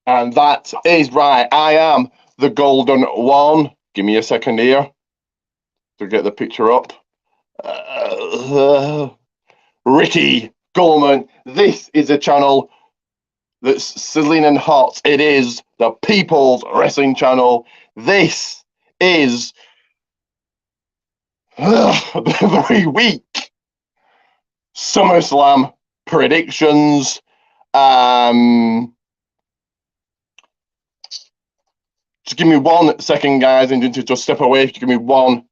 And that is right. I am the golden one. Give me a second here to get the picture up. Ricky Coleman. This is a channel that's sizzling and hot. It is the People's Wrestling Channel. This is the very weak Summerslam predictions. Just give me 1 second, guys, and to just step away. Give me one.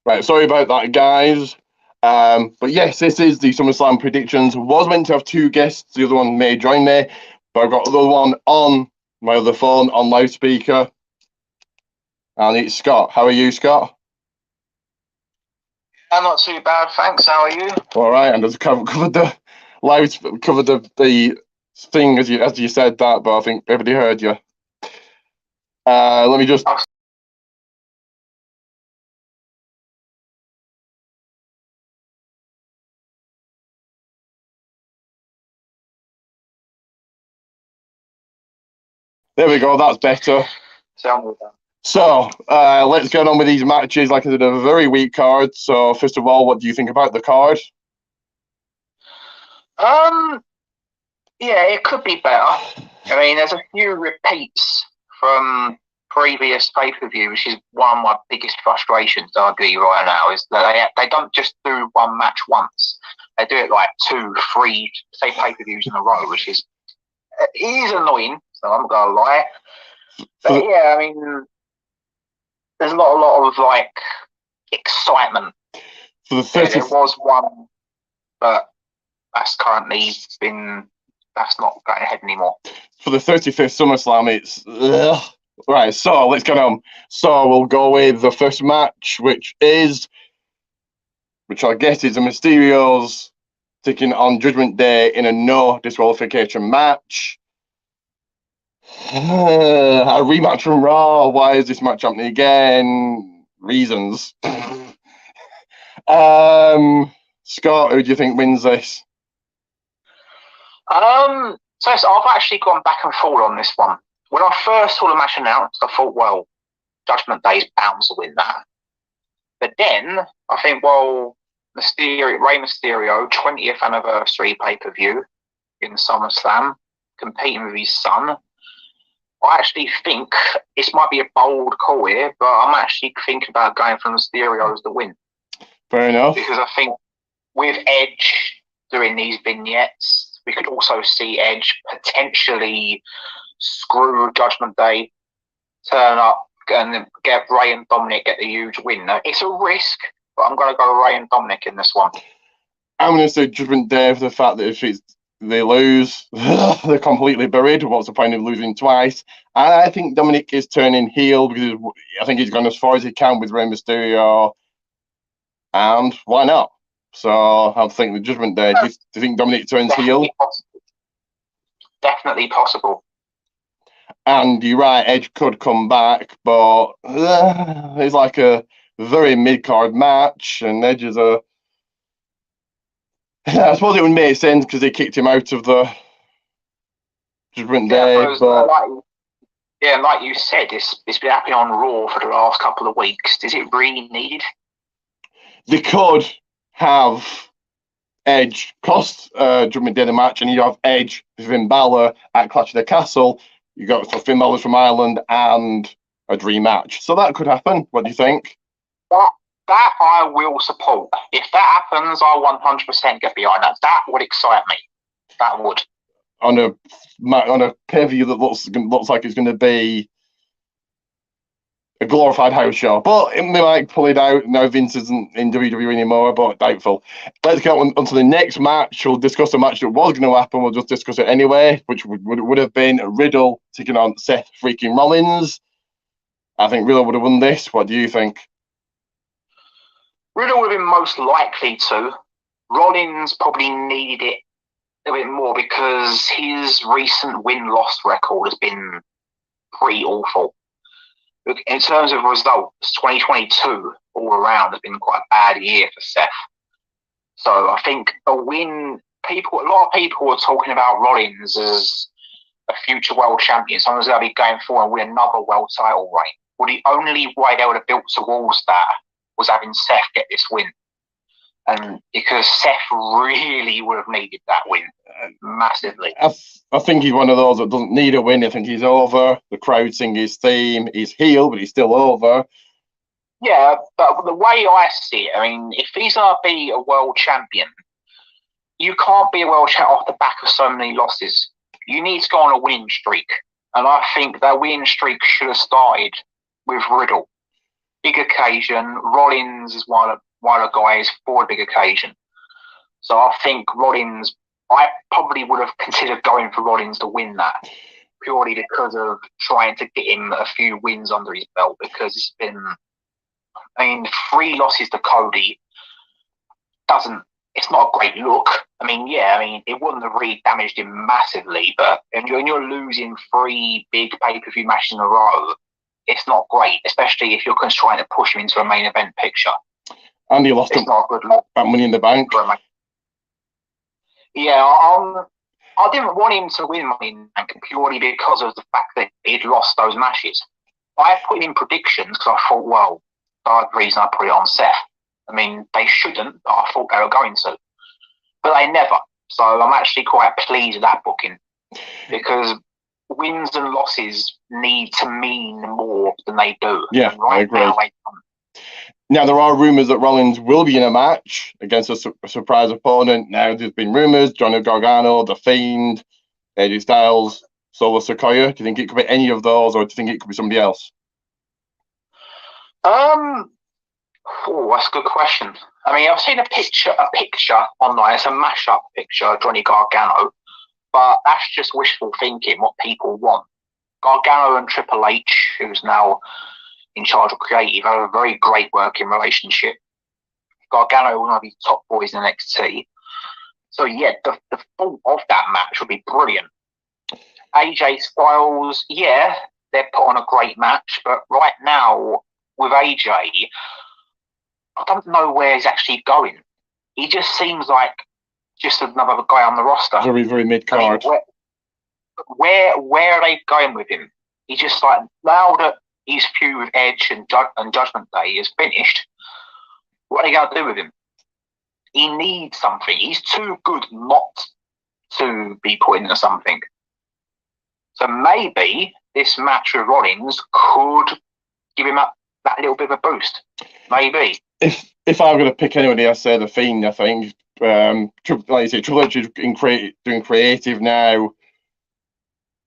Right, sorry about that, guys. But yes, this is the SummerSlam predictions. Was meant to have 2 guests. The other one may join me, but I've got the other one on my other phone on loudspeaker. And it's Scott. How are you, Scott? I'm not too bad, thanks. How are you? All right, and I've covered the thing as you said that, but I think everybody heard you. Let me just. There we go. That's better. So let's get on with these matches. Like I said, a very weak card. So first of all, what do you think about the card? Yeah, it could be better. I mean, there's a few repeats from previous pay-per-view, which is one of my biggest frustrations, arguably, right now, is that they don't just do one match once. They do it like 2, 3, say, pay-per-views in a row, which is annoying, so I'm not going to lie. But yeah, I mean, there's a lot of like excitement. For the 30th... there was one, but that's not going ahead anymore. For the 35th SummerSlam, it's right. So let's get on. So we'll go with the first match, which I guess is the Mysterios taking on Judgment Day in a no disqualification match. A rematch from Raw. Why is this match happening again? Reasons. Scott, who do you think wins this? So I've actually gone back and forth on this one. When I first saw the match announced, I thought, well, Judgment Day's bound to win that. But then I think, well, Rey Mysterio, 20th anniversary pay-per-view in SummerSlam, competing with his son. I actually think this might be a bold call here, but I'm actually thinking about going for Mysterio as the win. Fair enough. Because I think with Edge doing these vignettes, we could also see Edge potentially screw Judgment Day, turn up and get Rey and Dominik get the huge win. Now, it's a risk, but I'm going to go Rey and Dominik in this one. I'm going to say Judgment Day for the fact that if they lose, they're completely buried. What's the point of losing twice? I think Dominik is turning heel because I think he's gone as far as he can with Rey Mysterio. And why not? So I think the Judgment Day. Do you think Dominik turns heel? Definitely possible. And you're right, Edge could come back, but it's like a very mid-card match, and Edge is I suppose it would make sense because they kicked him out of the Judgment Day. But like you said, it's been happening on Raw for the last couple of weeks. Is it really needed? They could have Edge cost Judgment Day the match, and you have Edge with Finn Balor at Clash of the Castle. You got Finn Balor from Ireland and a dream match. So that could happen. What do you think? That I will support. If that happens, I'll 100% get behind that. That would excite me. That would. On a pay-per-view that looks like it's going to be a glorified house show. But they might pull it out. Now Vince isn't in WWE anymore, but doubtful. Let's get on to the next match. We'll discuss the match that was going to happen. We'll just discuss it anyway, which would have been Riddle taking on Seth freaking Rollins. I think Riddle would have won this. What do you think? Riddle would have been most likely to. Rollins probably needed it a bit more because his recent win-loss record has been pretty awful. In terms of results, 2022 all around has been quite a bad year for Seth. So I think a win, a lot of people are talking about Rollins as a future world champion. Someone's going to be going for and win another world title reign. Well, the only way they would have built towards that was having Seth get this win. And because Seth really would have needed that win massively. I think he's one of those that doesn't need a win. I think he's over. The crowd sing his theme. He's heel, but he's still over. Yeah, but the way I see it, I mean, if he's going to be a world champion, you can't be a world champion off the back of so many losses. You need to go on a winning streak. And I think that winning streak should have started with Riddle. Big occasion. Rollins is one of the guys for a big occasion. So I think Rollins, I probably would have considered going for Rollins to win that, purely because of trying to get him a few wins under his belt, because it's been, 3 losses to Cody it's not a great look. It wouldn't have really damaged him massively, but when you're losing 3 big pay-per-view matches in a row, it's not great, especially if you're trying to push him into a main event picture. And he lost him at Money in the Bank. Yeah, I didn't want him to win Money in the Bank purely because of the fact that he'd lost those matches. I put him in predictions because I thought, well, that's the reason I put it on Seth. They shouldn't, but I thought they were going to. But they never. So I'm actually quite pleased with that booking, because wins and losses need to mean more than they do. Yeah, I agree. Now, there are rumours that Rollins will be in a match against a surprise opponent. Now, there's been rumours, Johnny Gargano, The Fiend, AJ Styles, Solo Sikoa. Do you think it could be any of those, or do you think it could be somebody else? That's a good question. I've seen a picture online. It's a mashup picture of Johnny Gargano, but that's just wishful thinking, what people want. Gargano and Triple H, who's now in charge of creative, have a very great working relationship. Gargano will one of the top boys in NXT. So yeah, the thought of that match would be brilliant. AJ Styles, yeah, they're put on a great match, but right now with AJ, I don't know where he's actually going. He just seems like just another guy on the roster. Very, very mid-card. Where are they going with him? He's just like, now that his feud with Edge and Judgment Day is finished, what are they going to do with him? He needs something. He's too good not to be put into something. So maybe this match with Rollins could give him that little bit of a boost. Maybe. If I'm going to pick anybody, I say The Fiend. I think, like you say, Triple H is doing creative now.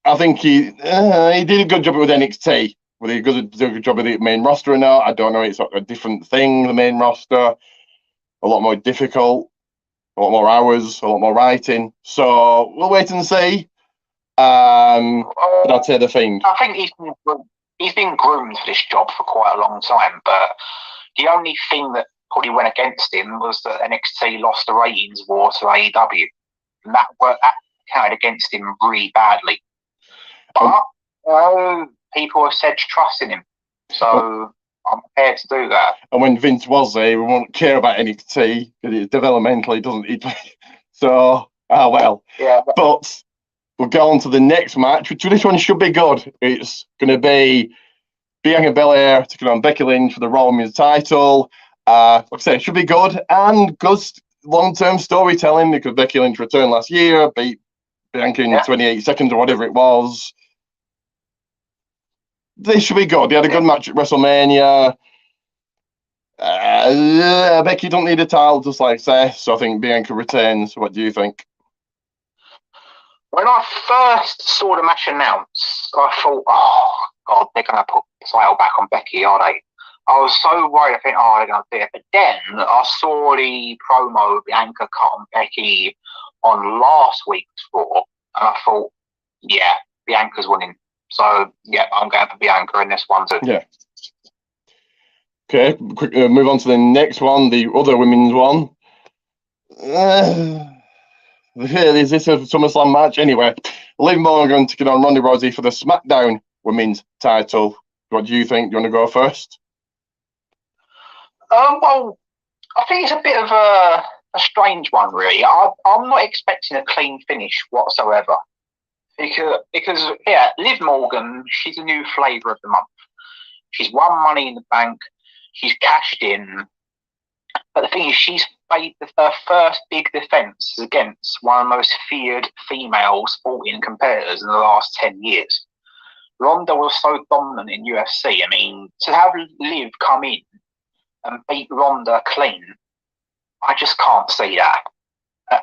I think he did a good job with NXT. Whether he did a good job with the main roster or not, I don't know. It's a different thing, the main roster. A lot more difficult, a lot more hours, a lot more writing. So we'll wait and see. But I'd say The Fiend. I think he's been groomed for this job for quite a long time, but the only thing that probably went against him was that NXT lost the ratings war to AEW. And that counted against him really badly. But people have said trust in him. So I'm prepared to do that. And when Vince was there, we won't care about NXT because it developmentally doesn't. So, well. Yeah. But we'll go on to the next match, which this one should be good. It's going to be Bianca Belair taking on Becky Lynch for the Raw Women's title. Like I said, it should be good, and good long-term storytelling, because Becky Lynch returned last year, beat Bianca in 28 seconds or whatever it was. This should be good. They had a good match at WrestleMania. Becky don't need a title, just like Seth, so I think Bianca retains. What do you think? When I first saw the match announced, I thought, God, they're going to put the title back on Becky, are they? I was so worried. I think, they're going to do it. But then I saw the promo Bianca cut on Becky on last week's Raw, and I thought, yeah, Bianca's winning. So, yeah, I'm going for Bianca in this one too. Yeah. Okay, quick, move on to the next one, the other women's one. Is this a SummerSlam match? Anyway, Liv Morgan taking on Ronda Rousey for the SmackDown Women's title. What do you think? Do you want to go first? Well, I think it's a bit of a strange one, really. I'm not expecting a clean finish whatsoever. Because yeah, Liv Morgan, she's a new flavour of the month. She's won Money in the Bank. She's cashed in. But the thing is, she's made her first big defence against one of the most feared female sporting competitors in the last 10 years. Ronda was so dominant in UFC. I mean, to have Liv come in and beat Ronda clean, I just can't see that.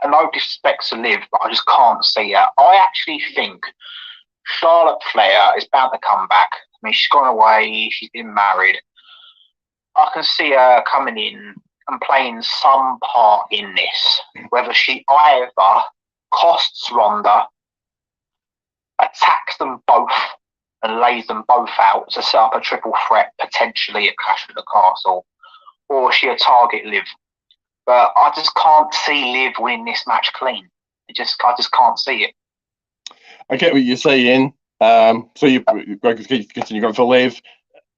No disrespect to Liv, but I just can't see that. I actually think Charlotte Flair is bound to come back. I mean, she's gone away. She's been married. I can see her coming in and playing some part in this. Whether she either costs Ronda, attacks them both, and lays them both out to set up a triple threat, potentially at Clash of the Castle, or she'll target Liv. But I just can't see Liv winning this match clean. I just can't see it. I get what you're saying. So you continue going for Liv.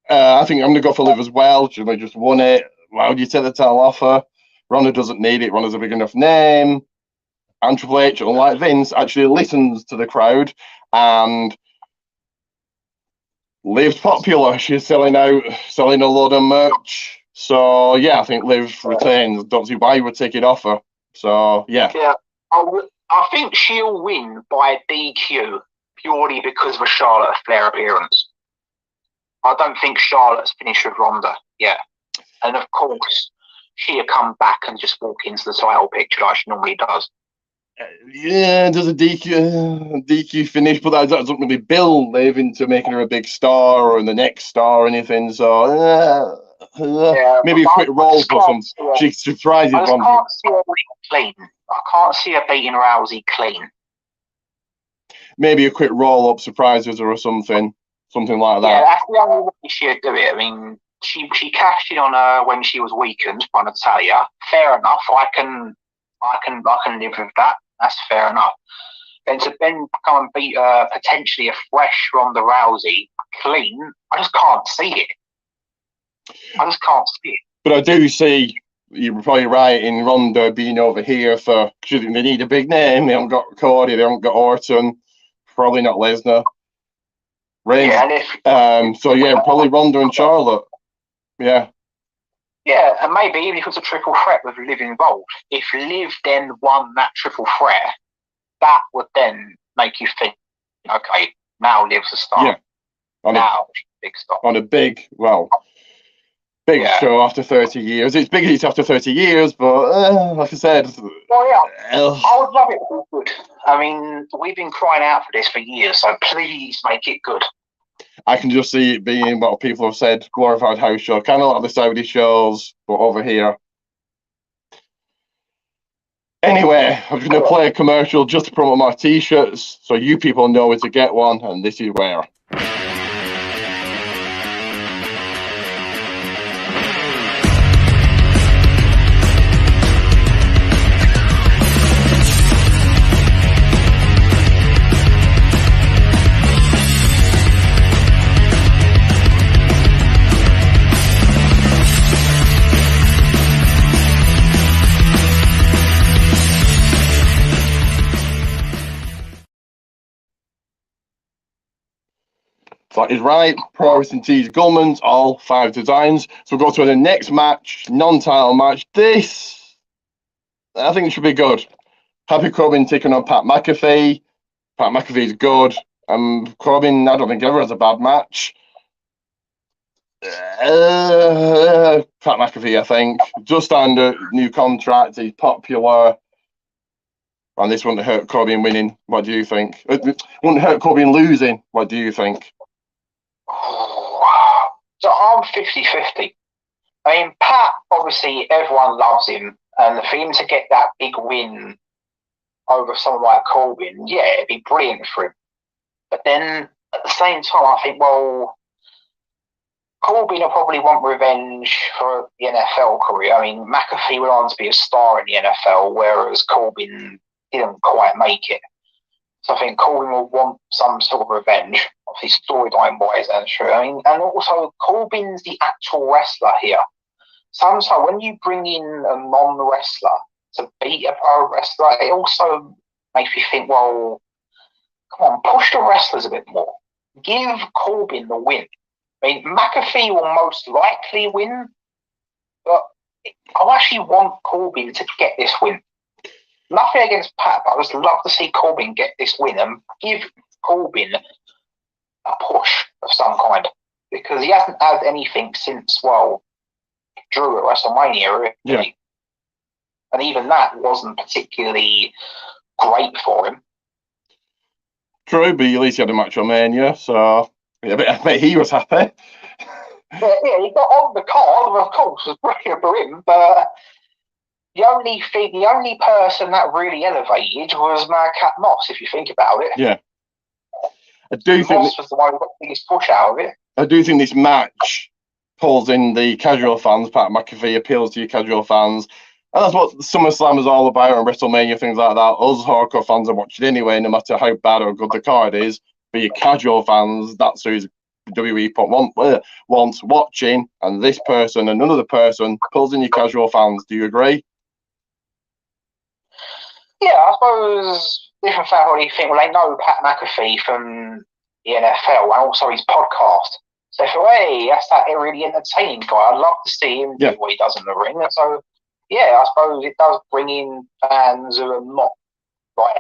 I think I'm going to go for Liv as well. She just won it. Why would you take the title off her? Ronda doesn't need it. Ronda's a big enough name. And Triple H, unlike Vince, actually listens to the crowd. And Liv's popular. She's selling a load of merch. So, yeah, I think Liv retains. Don't see why you would take it off her. So, yeah. Yeah, I think she'll win by DQ purely because of a Charlotte Flair appearance. I don't think Charlotte's finished with Ronda yet. And, of course, she'll come back and just walk into the title picture like she normally does. Yeah, there's a DQ finish, but that doesn't really build Liv into making her a big star or the next star or anything. So, maybe a quick roll for some. She surprises I Ronda. can't see her clean. I can't see her beating Rousey clean. Maybe a quick roll up surprises her or something like that. Yeah, that's the only way she'd do it. I mean, she cashed in on her when she was weakened by Natalia. Fair enough. I can live with that. That's fair enough. Then to come and beat potentially a fresh Ronda Rousey clean, I just can't see it. But I do see, you're probably right, in Ronda being over here for, they need a big name. They haven't got Cody, they haven't got Orton, probably not Lesnar. Reigns. Yeah, probably Ronda and Charlotte. Yeah. Yeah, and maybe even if it's a triple threat with Liv involved, if Liv then won that triple threat, that would then make you think, okay, now Liv's a star. Yeah. Big star. On a big show after 30 years. It's big after 30 years, but like I said... Well, yeah, I would love it to be good. I mean, we've been crying out for this for years, so please make it good. I can just see it being what people have said, glorified house show, kind of like the Saudi shows, but over here. Anyway, I'm just going to play a commercial just to promote my t-shirts, so you people know where to get one, and this is where. That is right. Pro Wrestling Tees Gullman's, all 5 designs. So we'll go to the next match, non-title match. This, I think it should be good. Happy Corbin taking on Pat McAfee. Pat McAfee's good. Corbin, I don't think ever has a bad match. Pat McAfee, I think. Just under new contract. He's popular. And this wouldn't hurt Corbin winning. What do you think? It wouldn't hurt Corbin losing. What do you think? I'm 50-50. I mean, Pat, obviously, everyone loves him, and for him to get that big win over someone like Corbin, yeah, it'd be brilliant for him. But then, at the same time, I think, well, Corbin will probably want revenge for the NFL career. I mean, McAfee went on to be a star in the NFL, whereas Corbin didn't quite make it. So I think Corbin will want some sort of revenge, obviously storyline-wise, and true. I mean, and also Corbin's the actual wrestler here. Sometimes when you bring in a non-wrestler to beat a pro wrestler, it also makes me think, well, come on, push the wrestlers a bit more. Give Corbin the win. I mean, McAfee will most likely win, but I actually want Corbin to get this win. Nothing against Pat, but I just love to see Corbin get this win and give Corbin a push of some kind, because he hasn't had anything since, well, Drew at WrestleMania, really. Yeah. And even that wasn't particularly great for him. True, but at least he had a match on Mania, so yeah, I bet he was happy. Yeah, he got on the card, of course, was brilliant for him, but the only person that really elevated was Madcap Moss, if you think about it. Yeah. I do think Moss was the one who got the biggest push out of it. I do think this match pulls in the casual fans. Pat McAfee appeals to your casual fans. And that's what SummerSlam is all about, and WrestleMania, things like that. Us hardcore fans are watching anyway, no matter how bad or good the card is. But your casual fans, that's who's WWE wants watching, and this person and another person pulls in your casual fans. Do you agree? Yeah, I suppose different fans already think, well, they know Pat McAfee from the NFL and also his podcast. So for hey, that's that really entertaining guy. I'd love to see him do what he does in the ring. And so, yeah, I suppose it does bring in fans who are not like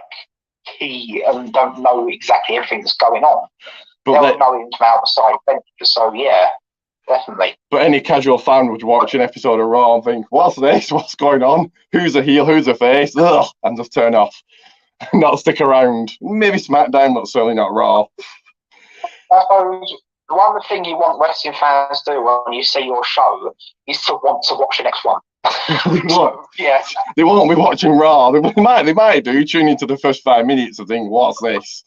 key and don't know exactly everything that's going on. But they'll know him from outside benches. So yeah, definitely. But any casual fan would watch an episode of Raw and think, "What's this? What's going on? Who's a heel? Who's a face?" Ugh, and just turn off, not stick around. Maybe SmackDown, but certainly not Raw. I suppose one thing you want wrestling fans to do when you see your show is to want to watch the next one. They won't be watching Raw. They might do, tune into the first 5 minutes and think, "What's this?"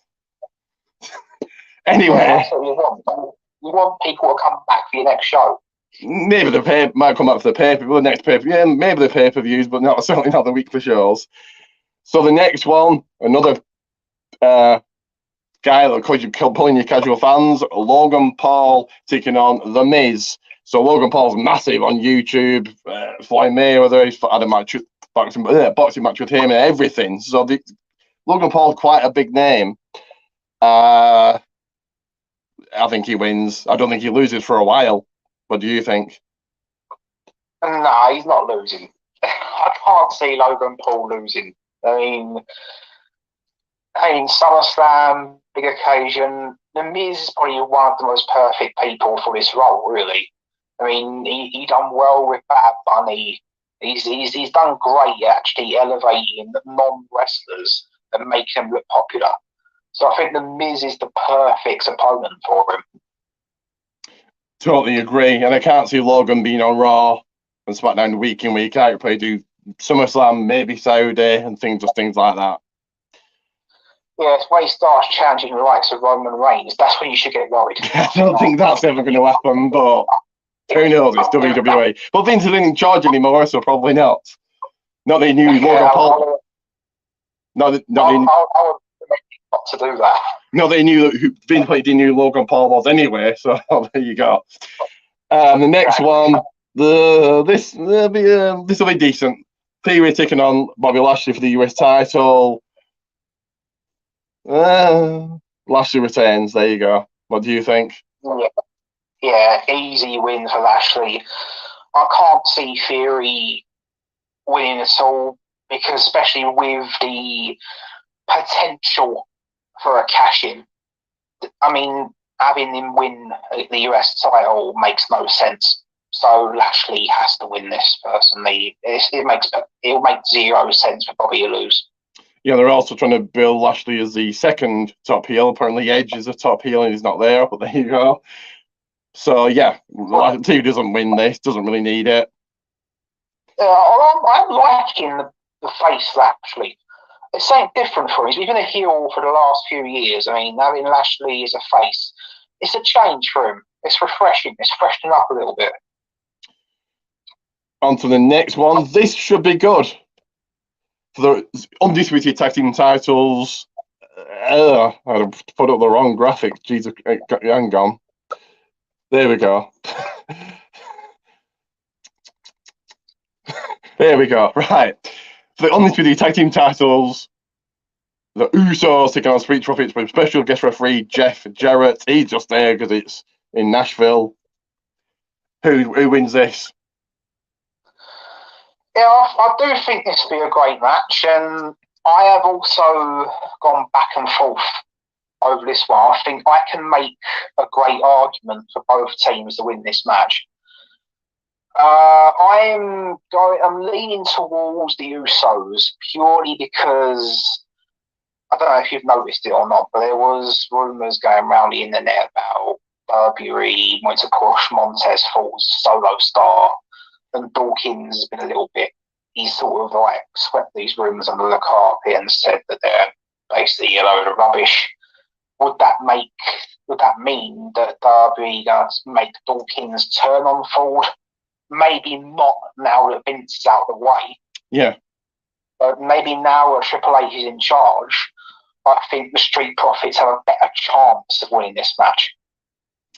Anyway, that's what you want. You want people to come back for your next show. Maybe the pay might come up for the pay-per-view, the next pay-per-view. Yeah, maybe the pay-per-views, but certainly not the weekly shows. So the next one, another guy that could you pulling your casual fans, Logan Paul taking on The Miz. So Logan Paul's massive on YouTube. Floyd Mayweather, he's had a boxing match with him and everything. So Logan Paul's quite a big name. I think he wins. I don't think he loses for a while. What do you think? No, he's not losing. I can't see Logan Paul losing. I mean, SummerSlam, big occasion. The Miz is probably one of the most perfect people for this role, really. I mean, he done well with Bad Bunny. He's done great actually elevating non-wrestlers and making them look popular. So I think The Miz is the perfect opponent for him. Totally agree. And I can't see Logan being on Raw and SmackDown week in, week out. Probably do SummerSlam, maybe Saudi, and things like that. Yeah, it's when he starts challenging the likes of Roman Reigns. That's when you should get worried. I don't think that's ever going to happen, but who knows? It's WWE. But Vince isn't in charge anymore, so probably not. Not that he knew Logan Paul. I would not to do that. No, they knew who Vince didn't knew Logan Paul was anyway. So there you go. The next one, this will be decent. Theory taking on Bobby Lashley for the US title. Lashley retains. There you go. What do you think? Yeah, easy win for Lashley. I can't see Theory winning at all, because especially with the potential for a cash-in. I mean, having him win the US title makes no sense. So Lashley has to win this personally. It'll make zero sense for Bobby to lose. Yeah, they're also trying to build Lashley as the second top heel. Apparently Edge is a top heel and he's not there, but there you go. So yeah, T doesn't win this, doesn't really need it. I'm liking the face, Lashley. It's something different for him. He's been a heel for the last few years. I mean, having Lashley as a face, it's a change for him. It's refreshing. It's freshening up a little bit. On to the next one. This should be good. For the undisputed tag team titles. I put up the wrong graphic. Jesus, hang on. There we go. There we go. Right. For the undisputed tag team titles, the Usos taking on Street Profits with special guest referee Jeff Jarrett. He's just there because it's in Nashville. Who wins this? Yeah, I do think this will be a great match, and I have also gone back and forth over this one. I think I can make a great argument for both teams to win this match. I'm leaning towards the Usos purely because I don't know if you've noticed it or not, but there was rumours going around the internet about WWE wanting to push Montez Ford's solo star, and Dawkins has been a little bit. He sort of like swept these rumours under the carpet and said that they're basically a load of rubbish. Would that mean that WWE does make Dawkins turn on Ford? Maybe not now that Vince is out of the way. Yeah. But maybe now that Triple H is in charge, I think the Street Profits have a better chance of winning this match.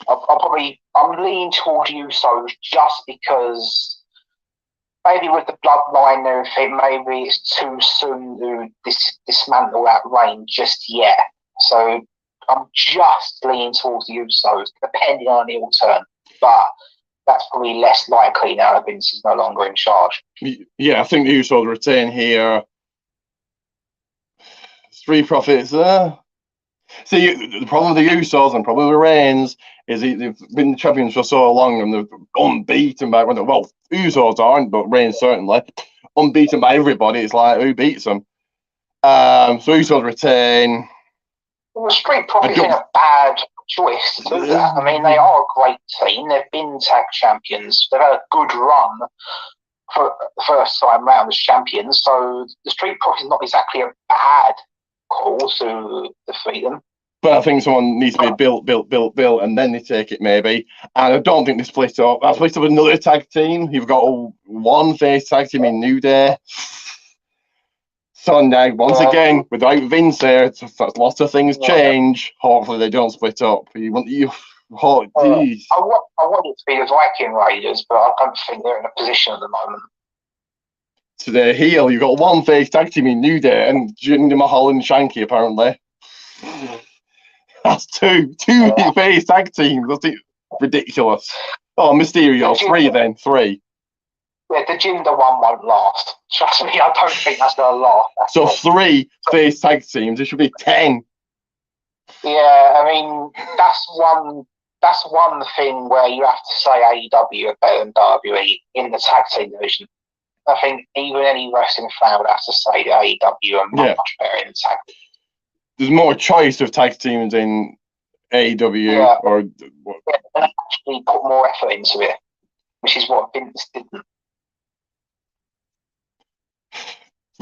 I'm leaning towards Usos just because maybe with the bloodline and everything, maybe it's too soon to dismantle that reign just yet. So I'm just leaning towards the Usos, depending on the heel turn. But that's probably less likely now that Vince is no longer in charge. Yeah, I think the Usos retain here. Street Profits. See, the problem with the Usos and probably the Reigns is they've been champions for so long and they're unbeaten by, well, Usos aren't, but Reigns certainly. Unbeaten by everybody. It's like, who beats them? So Usos retain. Well, the Street Profits ain't a bad choice to do that. I mean, they are a great team. They've been tag champions. They've had a good run for the first time round as champions. So the Street Profits is not exactly a bad call to defeat them. But I think someone needs to be built, and then they take it maybe. And I don't think they split up. I split up another tag team. You've got one face tag team in New Day. Sunday, once again, without Vince there, lots of things change. Hopefully they don't split up. I want it to be the Viking Raiders, but I don't think they're in a position at the moment. To their heel, you've got one face tag team in New Day and Jinder Mahal and Shanky, apparently. That's two face tag teams. That's ridiculous. Oh, Mysterio, three. Yeah, the Jinder one won't last. Trust me, I don't think that's going to last. So 3 face tag teams. It should be 10. Yeah, I mean, that's one thing where you have to say AEW are better than WWE in the tag team division. I think even any wrestling fan would have to say that AEW are much better in the tag team. There's more choice of tag teams in AEW. And actually put more effort into it, which is what Vince didn't.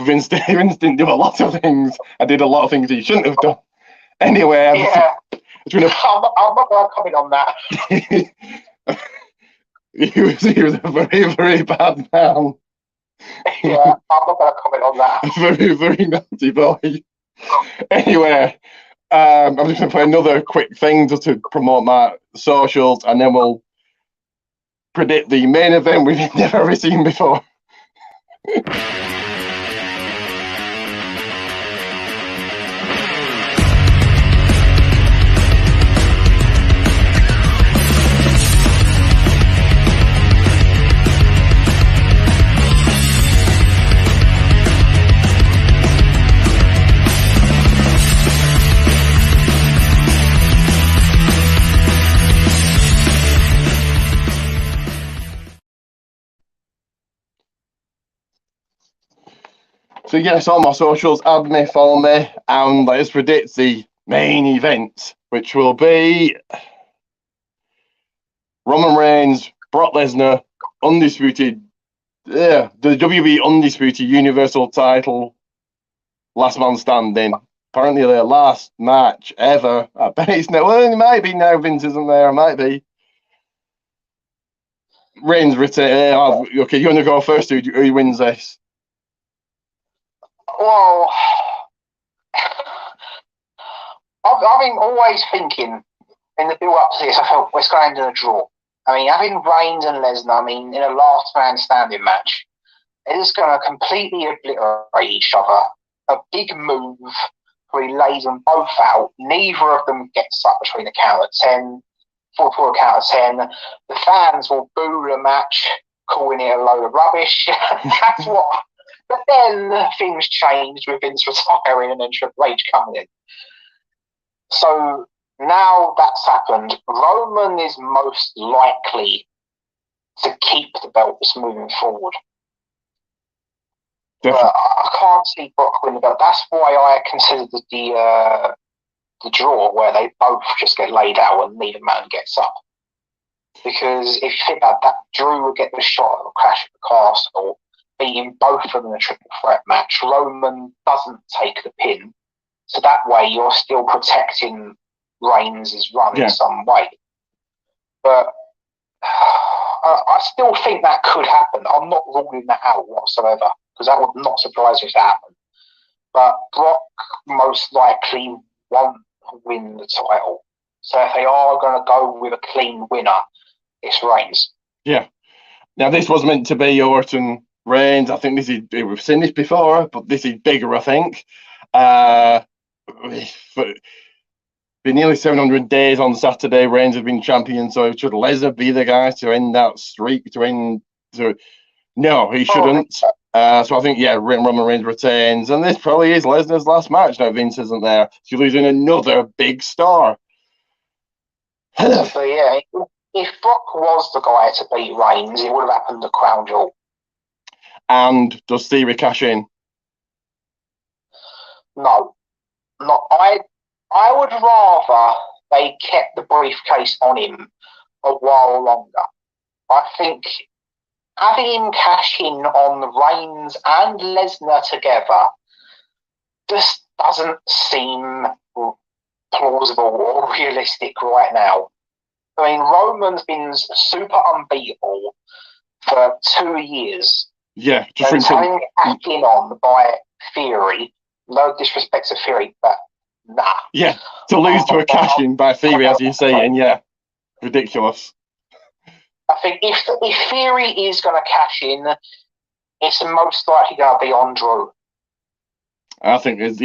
Vince didn't do a lot of things. I did a lot of things he shouldn't have done. Anyway, I'm not going to comment on that. he was a very, very bad man. Yeah, I'm not going to comment on that. Very, very naughty boy. Anyway, I'm just going to play another quick thing just to promote my socials, and then we'll predict the main event we've never ever seen before. So yes, on my socials, add me, follow me, and let us predict the main event, which will be Roman Reigns, Brock Lesnar, undisputed, the WWE undisputed Universal title, last man standing. Apparently their last match ever. I bet it's now. Well, it might be now. Vince isn't there. It might be. Reigns retain. Okay, you want to go first? Who wins this? Well, I've been always thinking in the build-up to this, I felt it's going to end in a draw. I mean, having Reigns and Lesnar, I mean, in a last man standing match, it is going to completely obliterate each other. A big move where he lays them both out. Neither of them gets up between the count of 10. For a count of 10. The fans will boo the match, calling it a load of rubbish. That's what. But then things changed with Vince retiring and then Triple H coming in. So now that's happened, Roman is most likely to keep the belts moving forward. Definitely. But I can't see Brock winning the belt. That's why I considered the draw where they both just get laid out and neither man gets up. Because if you think about that, Drew will get the shot of Clash at the Castle, beating both of them in a triple threat match. Roman doesn't take the pin. So that way you're still protecting Reigns' run in some way. But I still think that could happen. I'm not ruling that out whatsoever, because that would not surprise me if that happened. But Brock most likely won't win the title. So if they are going to go with a clean winner, it's Reigns. Yeah. Now this was meant to be Orton Reigns. I think this is, we've seen this before, but this is bigger, I think. Been nearly 700 days on Saturday. Reigns has been champion, so should Lesnar be the guy to end that streak? No, he shouldn't. So I think, Roman Reigns retains, and this probably is Lesnar's last match. Now Vince isn't there, so you're losing another big star. So yeah, if Brock was the guy to beat Reigns, it would have happened to Crown Jewel. And does Theory cash in? No, not. I would rather they kept the briefcase on him a while longer. I think having him cash in on Reigns and Lesnar together just doesn't seem plausible or realistic right now. I mean, Roman's been super unbeatable for 2 years. Yeah, just having it cashed in on by Theory. No disrespect to Theory, but nah. Yeah, to lose to a cash-in by Theory, as you say, and ridiculous. I think if Theory is going to cash in, it's most likely going to be on Drew. I think it's,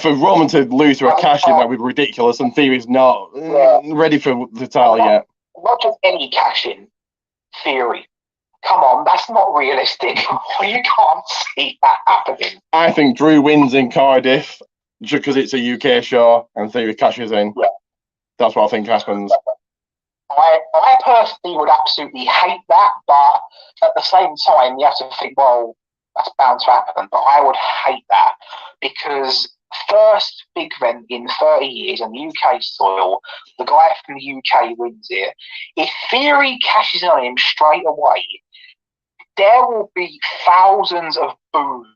for Roman to lose to a cash-in, that would be ridiculous, and Theory's not ready for the title yet. Not just any cash-in, Theory. Come on, that's not realistic. You can't see that happening. I think Drew wins in Cardiff just because it's a UK show and Theory cashes in. Yeah. That's what I think happens. I personally would absolutely hate that, but at the same time, you have to think, well, that's bound to happen. But I would hate that because first big event in 30 years on UK soil, the guy from the UK wins it. If Theory cashes in on him straight away, there will be thousands of boos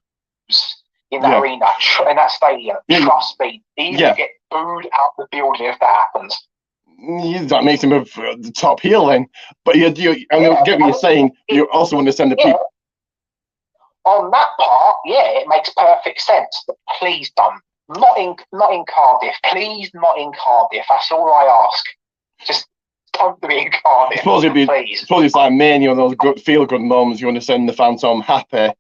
in that arena, in that stadium. Trust me, he will get booed out the building if that happens. That makes him the top heel then. But I get what you're saying. You also understand the people. On that part, it makes perfect sense. But please don't. Not in Cardiff. Please, not in Cardiff. That's all I ask. Just don't do it in Cardiff. I suppose it's like Mania, those feel-good moments. You want to send the fans home happy.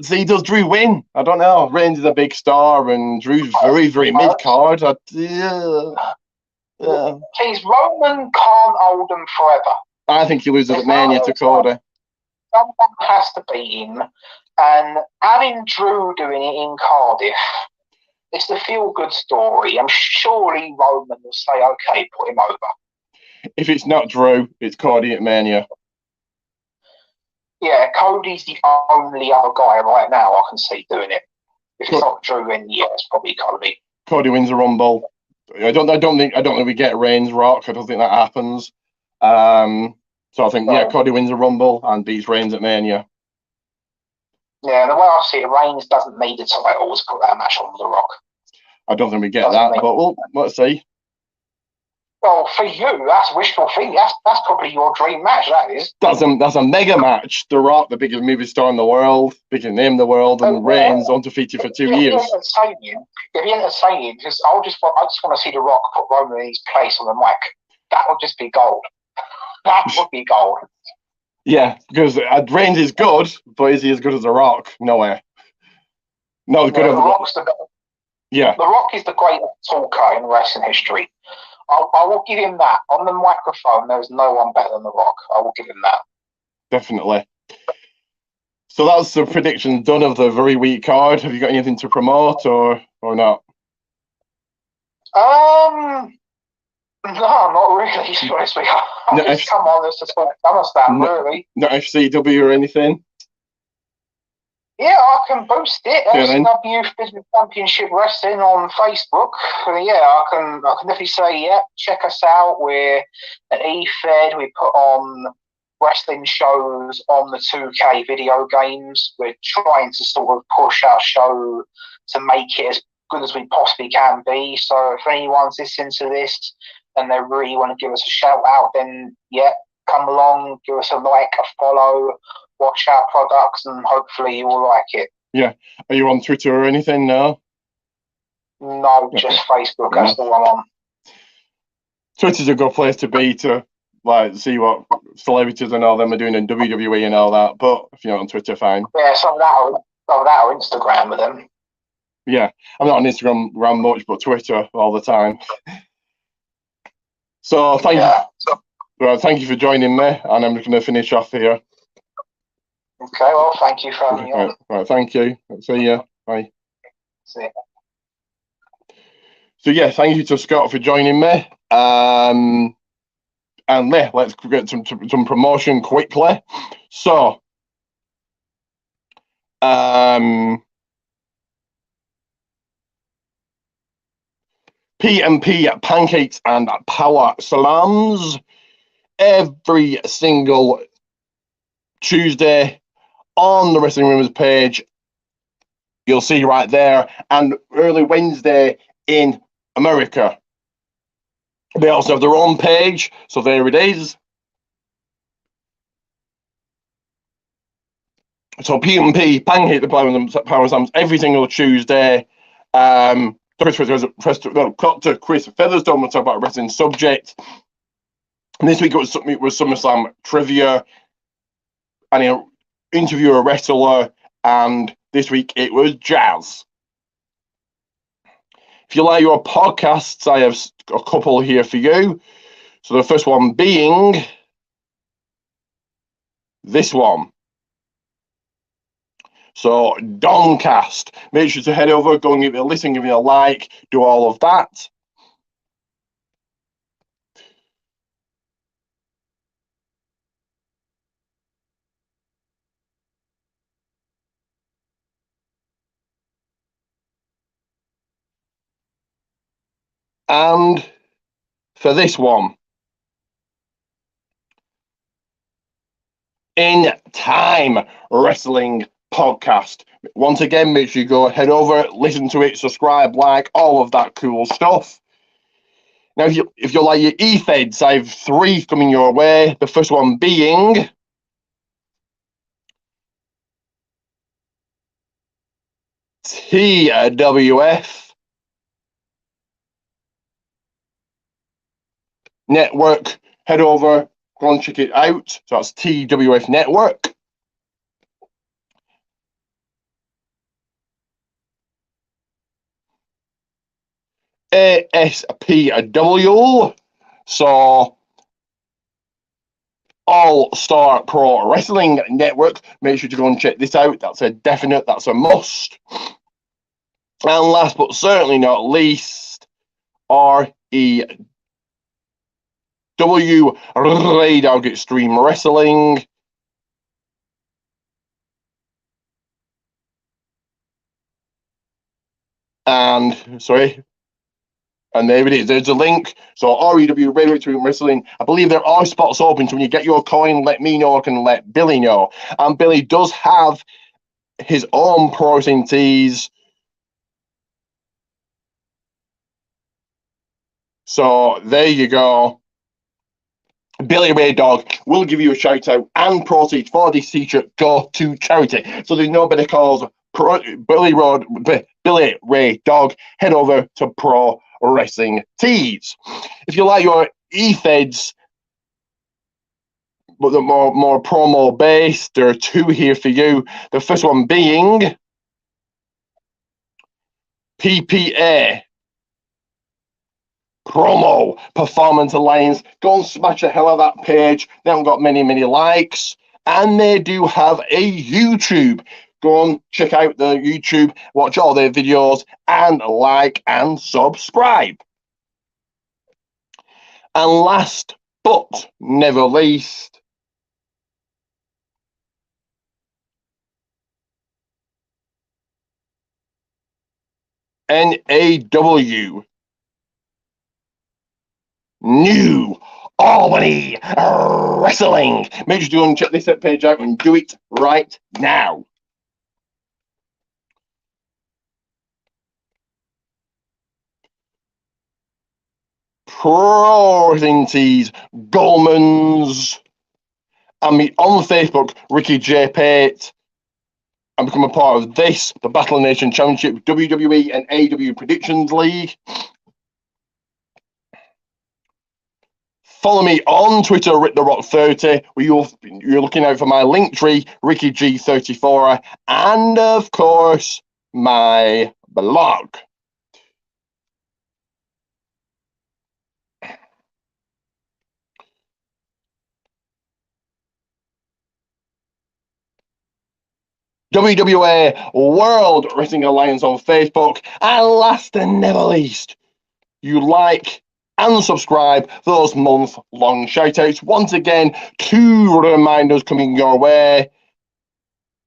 See, does Drew win? I don't know. Reigns is a big star, and Drew's very, very mid-card. Please, Roman can't hold them forever. I think he loses at Mania to Cody. Someone has to beat him, and having Drew doing it in Cardiff, it's the feel-good story. I'm surely Roman will say, okay, put him over. If it's not Drew, it's Cody at Mania. Yeah, Cody's the only other guy right now I can see doing it. If it's not Drew, then it's probably Cody. Cody wins the Rumble. I don't think we get Reigns Rock. I don't think that happens. So I think Cody wins the Rumble and beats Reigns at Mania. Yeah, the way I see it, Reigns doesn't need the title to put that match on with The Rock. I don't think we get that, but let's see. Well, for you, that's wishful thinking. That's probably your dream match. That is. That's a mega match. The Rock, the biggest movie star in the world, biggest name in the world, and Reigns undefeated for 2 years. It'd be entertaining because I just want to see The Rock put Roman in his place on the mic. That would just be gold. That would be gold. Yeah, because Reigns is good, but is he as good as The Rock? Nowhere. No, good as The Rock. The Rock is the greatest talker in wrestling history. I will give him that. On the microphone, there's no one better than The Rock. I will give him that. Definitely. So that's the predictions done of the very weak card. Have you got anything to promote or not? No, not really. To be honest with you. Come on, let's just talk Summerslam, really. Not FCW or anything? Yeah, I can boost it. ASPW Business Championship Wrestling on Facebook. I can definitely say, check us out. We're at EFED. We put on wrestling shows on the 2K video games. We're trying to sort of push our show to make it as good as we possibly can be. So if anyone's listening to this and they really want to give us a shout out, then come along, give us a like, a follow, watch our products, and hopefully you will like it. Yeah. Are you on Twitter or anything now? No, just Facebook. That's the one I'm on. Twitter's a good place to be to see what celebrities and all them are doing in WWE and all that. But if you're not on Twitter, fine. Yeah, some of that or Instagram with them. Yeah, I'm not on Instagram much, but Twitter all the time. So thank you. Well, thank you for joining me, and I'm just going to finish off here. Okay, well, thank you for having me on. Right, thank you. See you. Bye. See you. So thank you to Scott for joining me. And let's get some promotion quickly. So, P&P Pancakes and Power Salams every single Tuesday on the Wrestling Rumors page. You'll see right there, and early Wednesday in America. They also have their own page, so there it is. So P&P Pancake the Power Slams every single Tuesday. Chris Featherston will talk about a wrestling subject. And this week it was SummerSlam trivia, and he'll interview a wrestler. And this week it was jazz. If you like your podcasts, I have a couple here for you. So the first one being this one. So Domcast. Make sure to head over, go and give it a listen, give it a like, do all of that. And for this one, In Time Wrestling Podcast. Once again, make sure you go head over, listen to it, subscribe, like, all of that cool stuff. Now, if you like your e-feds, I have 3 coming your way. The first one being TWF Network. Head over, go and check it out. So that's TWF Network. ASPW. So All Star Pro Wrestling Network. Make sure to go and check this out. That's a definite, that's a must. And last but certainly not least, REW Radar Extreme Wrestling. And And there it is. There's a link. So REW, Radio Between Wrestling. I believe there are spots open. So when you get your coin, let me know. I can let Billy know. And Billy does have his own protein teas. So there you go. Billy Ray Dog will give you a shout out and proceeds for this t-shirt go to charity. So there's no better cause. Billy Ray Dog, head over to Pro Wrestling Tees. If you like your e-feds, but the more promo based, there are two here for you. The first one being PPA. Promo Performance Alliance. Go and smash the hell out of that page. They haven't got many likes, and they do have a YouTube. Go and check out the YouTube, watch all their videos, and like and subscribe. And last but never least, NAW. New Albany Wrestling. Make sure to go and check this page out and do it right now. Pro Wrestling Tees, Goldman's, and me on Facebook, Ricky J. Pate, and become a part of this, the Battle Nation Championship, WWE and AW Predictions League. Follow me on Twitter, RickTheRock30, where you're looking out for my link tree, RickyG34, and of course, my blog. WWA World Wrestling Alliance on Facebook. And last and never least, you like and subscribe those month-long shout-outs. Once again, 2 reminders coming your way.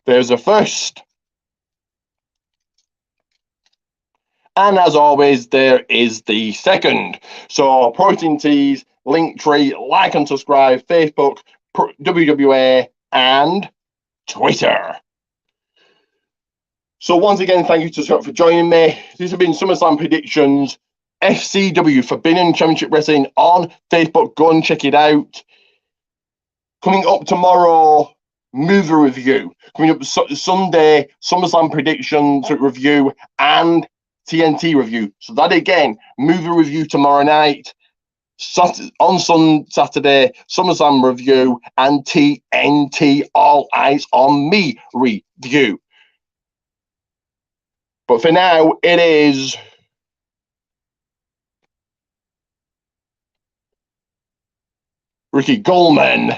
There's the first. And as always, there is the second. So, Protein Tees, Linktree, like and subscribe, Facebook, WWA, and Twitter. So once again, thank you to Scott for joining me. These have been SummerSlam predictions. FCW, Forbidden Championship Wrestling on Facebook. Go and check it out. Coming up tomorrow, movie review. Coming up Sunday, SummerSlam predictions review and TNT review. So that again, movie review tomorrow night. On Saturday, SummerSlam review and TNT All Eyes on Me review. But for now, it is Ricky Goldman